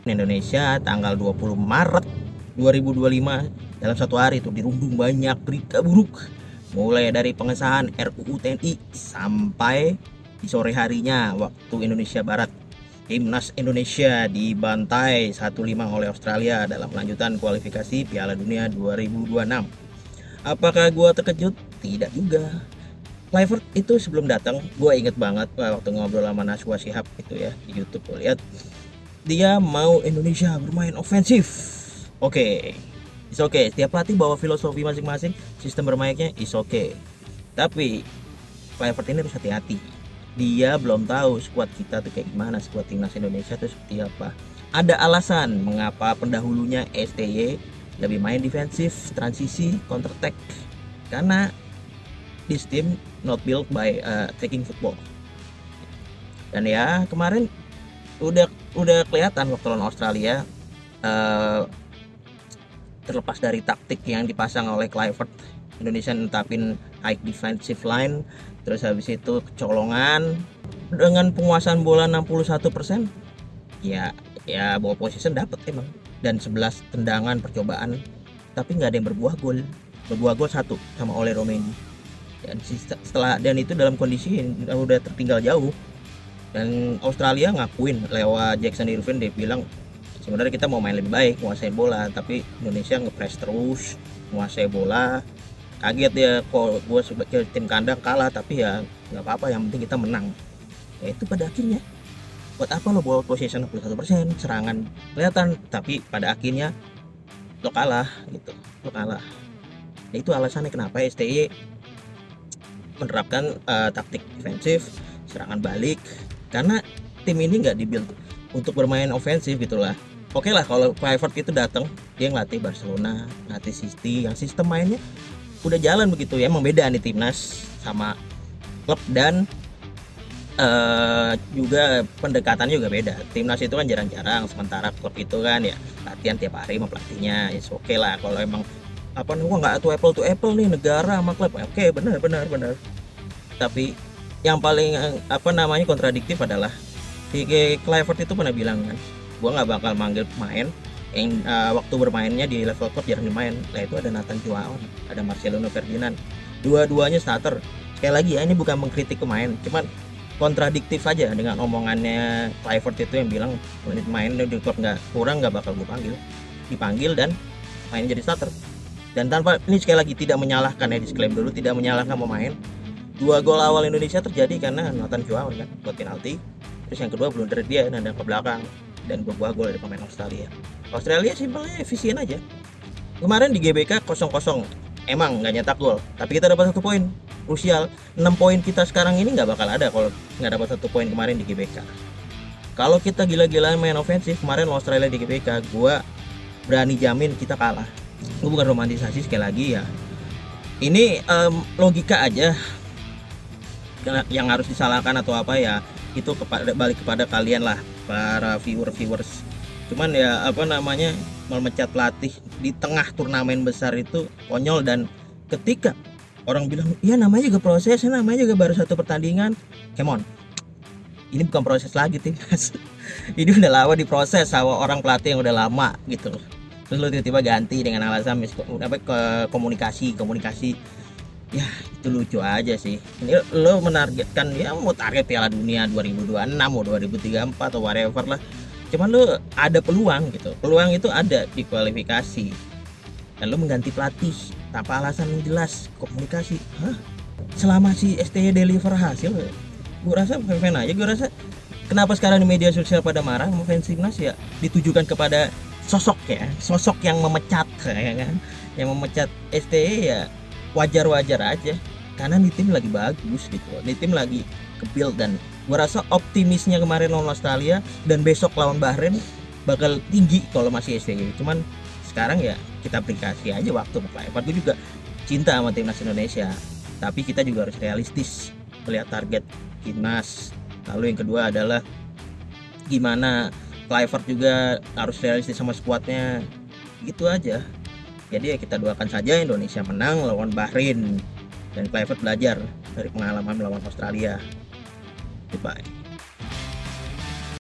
Indonesia tanggal 20 Maret 2025. Dalam satu hari itu dirundung banyak berita buruk, mulai dari pengesahan RUU TNI sampai di sore harinya waktu Indonesia Barat, Timnas Indonesia dibantai 1-5 oleh Australia dalam lanjutan kualifikasi Piala Dunia 2026. Apakah gua terkejut? Tidak juga. Clivert itu sebelum datang, gue inget banget waktu ngobrol sama Najwa Shihab gitu ya di YouTube. Gue lihat dia mau Indonesia bermain ofensif. Oke, it's okay. Setiap pelatih bawa filosofi masing-masing, sistem bermainnya is okay. Tapi Clivert ini harus hati-hati. Dia belum tahu skuad kita tuh kayak gimana, skuad timnas Indonesia tuh seperti apa. Ada alasan mengapa pendahulunya STY lebih main defensif, transisi, counter attack. Karena this team not built by attacking football. Dan ya kemarin udah kelihatan waktu lawan Australia, terlepas dari taktik yang dipasang oleh Clivert, Indonesia netapin high defensive line, terus habis itu kecolongan dengan penguasaan bola 61%. Ya ball possession dapat emang, dan 11 tendangan percobaan, tapi nggak ada yang berbuah gol. Berbuah gol 1 sama Ole Romeni. Dan itu dalam kondisi udah tertinggal jauh. Dan Australia ngakuin lewat Jackson Irvine, dia bilang sebenarnya kita mau main lebih baik, menguasai bola, tapi Indonesia nge-press terus, menguasai bola. Kaget ya kok gue sebagai tim kandang kalah, tapi ya nggak apa-apa, yang penting kita menang. Ya itu pada akhirnya, buat apa lo ball possession 61%, serangan kelihatan, tapi pada akhirnya lo kalah gitu, lo kalah. Nah, itu alasannya kenapa STY menerapkan taktik defensif, serangan balik, karena tim ini nggak dibuild untuk bermain ofensif gitulah. Oke lah kalau Clivert itu datang, dia ngelatih Barcelona, ngelatih City, yang sistem mainnya udah jalan begitu ya. Emang beda nih timnas sama klub, dan juga pendekatannya juga beda. Timnas itu kan jarang-jarang, sementara klub itu kan ya latihan tiap hari sama pelatihnya. Oke lah kalau emang nggak apple to apple nih negara sama klub. Oke, benar. Tapi yang paling kontradiktif adalah si Clivert itu pernah bilang kan, gua nggak bakal manggil pemain yang waktu bermainnya di level klub jarang dimain. Nah itu ada Nathan Joao, ada Marcelino Ferdinand, dua-duanya starter. Sekali lagi ya, ini bukan mengkritik pemain, cuman kontradiktif aja dengan omongannya Clivert itu yang bilang main di klub nggak bakal gue dipanggil dan main jadi starter. Dan tanpa ini, sekali lagi tidak menyalahkan ya, disclaim dulu, tidak menyalahkan pemain. 2 gol awal Indonesia terjadi karena Nathan Joao kan buat penalti, terus yang kedua blunder dia nendang ke belakang dan berbuah gol dari pemain Australia. Australia simpelnya efisien aja. Kemarin di GBK 0-0 emang nggak nyetak gol, tapi kita dapat 1 poin krusial. 6 poin kita sekarang ini nggak bakal ada kalau nggak dapat 1 poin kemarin di GBK. Kalau kita gila-gilaan main ofensif kemarin Australia di GBK, gua berani jamin kita kalah. Gue bukan romantisasi, sekali lagi ya, ini logika aja. Yang harus disalahkan atau apa ya, itu balik kepada kalian lah, para viewers. Cuman ya memecat pelatih di tengah turnamen besar itu konyol. Dan ketika orang bilang ya namanya juga proses, namanya juga baru 1 pertandingan, come on, ini bukan proses lagi timnas. Ini udah lama diproses sama orang pelatih yang udah lama gitu loh. Terus lo tiba-tiba ganti dengan alasan komunikasi. Ya itu lucu aja sih. Ini lo menargetkan ya mau target Piala Dunia 2026 mau 2034 atau whatever lah. Cuman lo ada peluang gitu. Peluang itu ada di kualifikasi. Dan lo mengganti pelatih tanpa alasan yang jelas, komunikasi. Selama si STY deliver hasil, gue rasa fan aja. Gue rasa kenapa sekarang di media sosial pada marah sama fans timnas ya ditujukan kepada sosok yang memecat ya kan. Yang memecat STY ya wajar-wajar aja, karena nih tim lagi bagus gitu, nih tim lagi ke-build. Dan gua rasa optimisnya kemarin lawan Australia dan besok lawan Bahrain bakal tinggi kalau masih STY. Cuman sekarang ya kita aplikasi aja waktu. Gue juga cinta sama timnas Indonesia, tapi kita juga harus realistis melihat target timnas. Lalu yang kedua adalah gimana Clivert juga harus realistis sama skuadnya, gitu aja. Jadi ya kita doakan saja Indonesia menang lawan Bahrain dan Clivert belajar dari pengalaman melawan Australia. Goodbye.